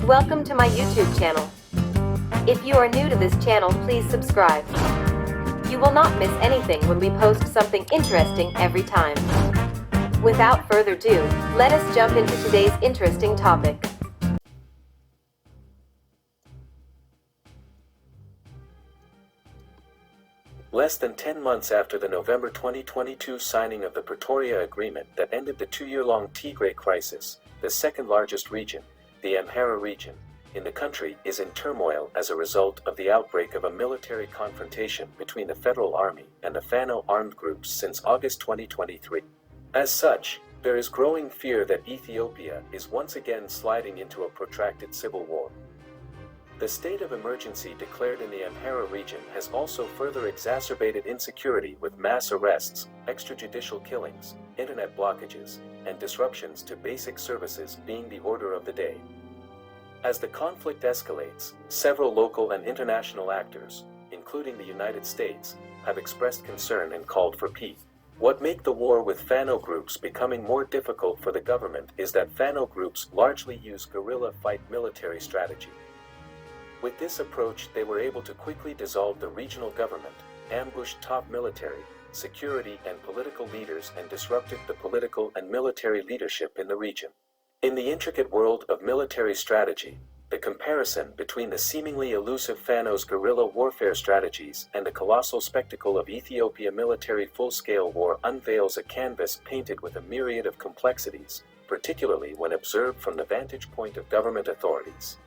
Welcome to my YouTube channel. If you are new to this channel, please subscribe. You will not miss anything when we post something interesting every time. Without further ado, let us jump into today's interesting topic. Less than 10 months after the November 2022 signing of the Pretoria Agreement that ended the 2-year-long Tigray crisis, the second largest region, the Amhara region, in the country is in turmoil as a result of the outbreak of a military confrontation between the Federal Army and the Fano armed groups since August 2023. As such, there is growing fear that Ethiopia is once again sliding into a protracted civil war. The state of emergency declared in the Amhara region has also further exacerbated insecurity with mass arrests, extrajudicial killings, internet blockages, and disruptions to basic services being the order of the day. As the conflict escalates, several local and international actors, including the United States, have expressed concern and called for peace. What makes the war with Fano groups becoming more difficult for the government is that Fano groups largely use guerrilla fight military strategy. With this approach, they were able to quickly dissolve the regional government, ambush top military, security and political leaders, and disrupted the political and military leadership in the region. In the intricate world of military strategy, the comparison between the seemingly elusive Fano's guerrilla warfare strategies and the colossal spectacle of Ethiopia military full-scale war unveils a canvas painted with a myriad of complexities, particularly when observed from the vantage point of government authorities.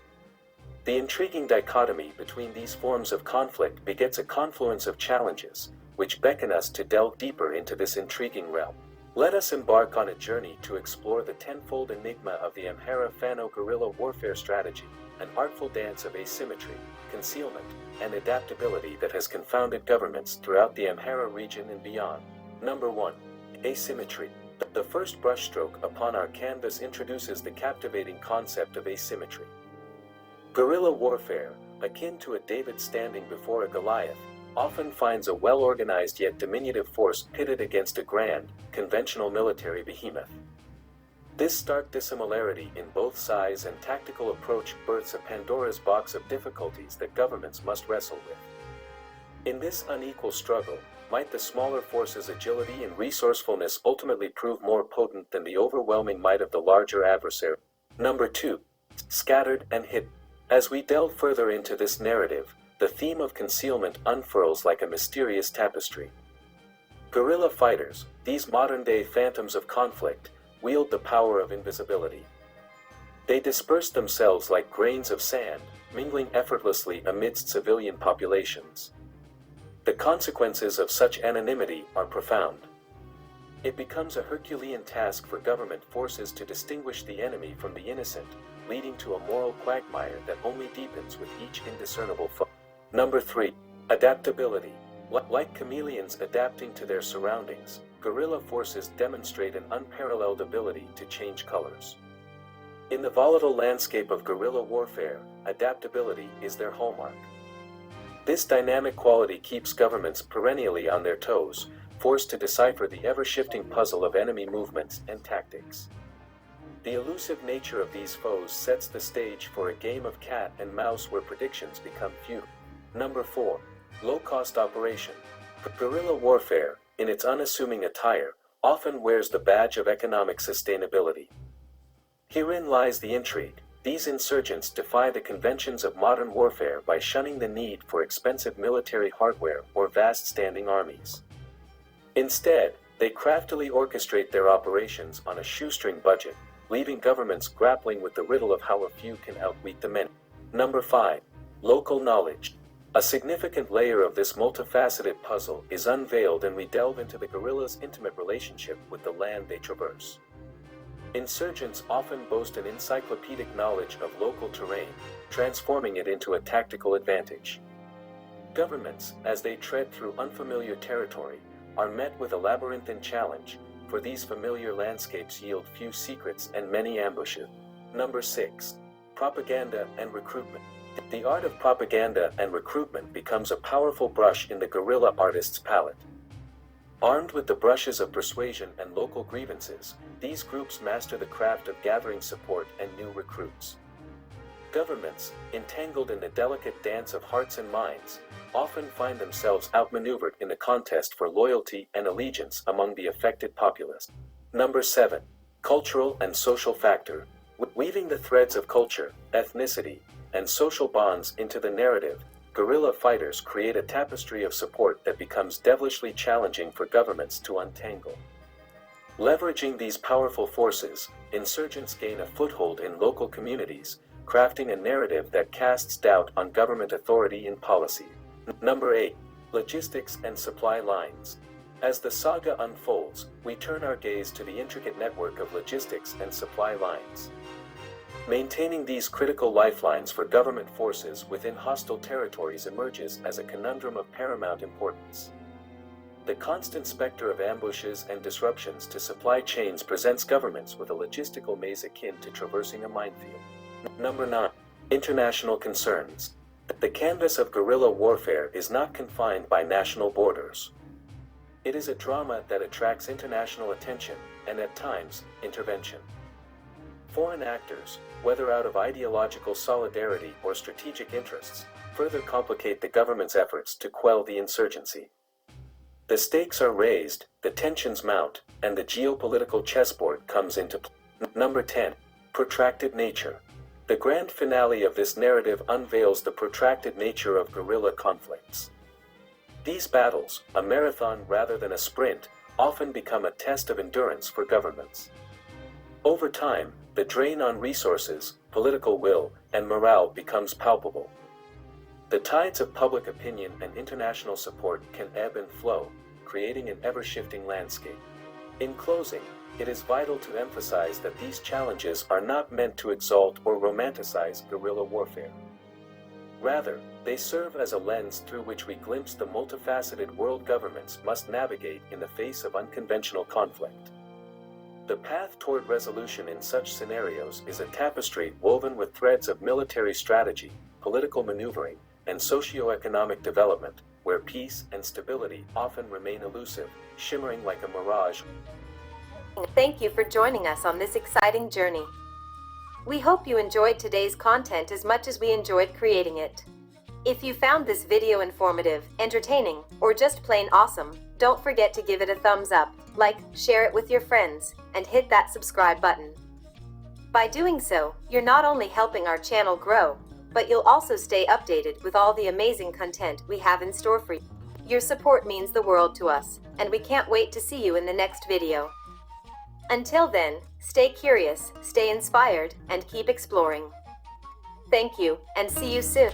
The intriguing dichotomy between these forms of conflict begets a confluence of challenges, which beckon us to delve deeper into this intriguing realm. Let us embark on a journey to explore the tenfold enigma of the Amhara-Fano guerrilla warfare strategy, an artful dance of asymmetry, concealment, and adaptability that has confounded governments throughout the Amhara region and beyond. Number 1. Asymmetry. The first brushstroke upon our canvas introduces the captivating concept of asymmetry. Guerrilla warfare, akin to a David standing before a Goliath, often finds a well-organized yet diminutive force pitted against a grand, conventional military behemoth. This stark dissimilarity in both size and tactical approach births a Pandora's box of difficulties that governments must wrestle with. In this unequal struggle, might the smaller force's agility and resourcefulness ultimately prove more potent than the overwhelming might of the larger adversary? Number 2. Scattered and hidden. As we delve further into this narrative, the theme of concealment unfurls like a mysterious tapestry. Guerrilla fighters, these modern-day phantoms of conflict, wield the power of invisibility. They disperse themselves like grains of sand, mingling effortlessly amidst civilian populations. The consequences of such anonymity are profound. It becomes a Herculean task for government forces to distinguish the enemy from the innocent, leading to a moral quagmire that only deepens with each indiscernible foe. Number 3. Adaptability. Like chameleons adapting to their surroundings, guerrilla forces demonstrate an unparalleled ability to change colors. In the volatile landscape of guerrilla warfare, adaptability is their hallmark. This dynamic quality keeps governments perennially on their toes, forced to decipher the ever-shifting puzzle of enemy movements and tactics. The elusive nature of these foes sets the stage for a game of cat and mouse where predictions become futile. Number 4. Low-cost operation. Guerrilla warfare, in its unassuming attire, often wears the badge of economic sustainability. Herein lies the intrigue. These insurgents defy the conventions of modern warfare by shunning the need for expensive military hardware or vast standing armies. Instead, they craftily orchestrate their operations on a shoestring budget, leaving governments grappling with the riddle of how a few can outwit the many. Number 5. Local knowledge. A significant layer of this multifaceted puzzle is unveiled and we delve into the guerrillas' intimate relationship with the land they traverse. Insurgents often boast an encyclopedic knowledge of local terrain, transforming it into a tactical advantage. Governments, as they tread through unfamiliar territory, are met with a labyrinthine challenge, for these familiar landscapes yield few secrets and many ambushes. Number 6. Propaganda and recruitment. The art of propaganda and recruitment becomes a powerful brush in the guerrilla artist's palette. Armed with the brushes of persuasion and local grievances, these groups master the craft of gathering support and new recruits. Governments, entangled in the delicate dance of hearts and minds, often find themselves outmaneuvered in the contest for loyalty and allegiance among the affected populace. Number 7. Cultural and social factor. Weaving the threads of culture, ethnicity, and social bonds into the narrative, guerrilla fighters create a tapestry of support that becomes devilishly challenging for governments to untangle. Leveraging these powerful forces, insurgents gain a foothold in local communities, crafting a narrative that casts doubt on government authority and policy. Number 8. Logistics and supply lines. As the saga unfolds, we turn our gaze to the intricate network of logistics and supply lines. Maintaining these critical lifelines for government forces within hostile territories emerges as a conundrum of paramount importance. The constant specter of ambushes and disruptions to supply chains presents governments with a logistical maze akin to traversing a minefield. Number 9. International concerns. The canvas of guerrilla warfare is not confined by national borders. It is a drama that attracts international attention and, at times, intervention. Foreign actors, whether out of ideological solidarity or strategic interests, further complicate the government's efforts to quell the insurgency. The stakes are raised, the tensions mount, and the geopolitical chessboard comes into play. Number 10. Protracted nature. The grand finale of this narrative unveils the protracted nature of guerrilla conflicts. These battles, a marathon rather than a sprint, often become a test of endurance for governments. Over time, the drain on resources, political will, and morale becomes palpable. The tides of public opinion and international support can ebb and flow, creating an ever-shifting landscape. In closing, it is vital to emphasize that these challenges are not meant to exalt or romanticize guerrilla warfare. Rather, they serve as a lens through which we glimpse the multifaceted world governments must navigate in the face of unconventional conflict. The path toward resolution in such scenarios is a tapestry woven with threads of military strategy, political maneuvering, and socio-economic development, where peace and stability often remain elusive, shimmering like a mirage. Thank you for joining us on this exciting journey. We hope you enjoyed today's content as much as we enjoyed creating it. If you found this video informative, entertaining, or just plain awesome, don't forget to give it a thumbs up, like, share it with your friends, and hit that subscribe button. By doing so, you're not only helping our channel grow, but you'll also stay updated with all the amazing content we have in store for you. Your support means the world to us, and we can't wait to see you in the next video. Until then, stay curious, stay inspired, and keep exploring. Thank you, and see you soon.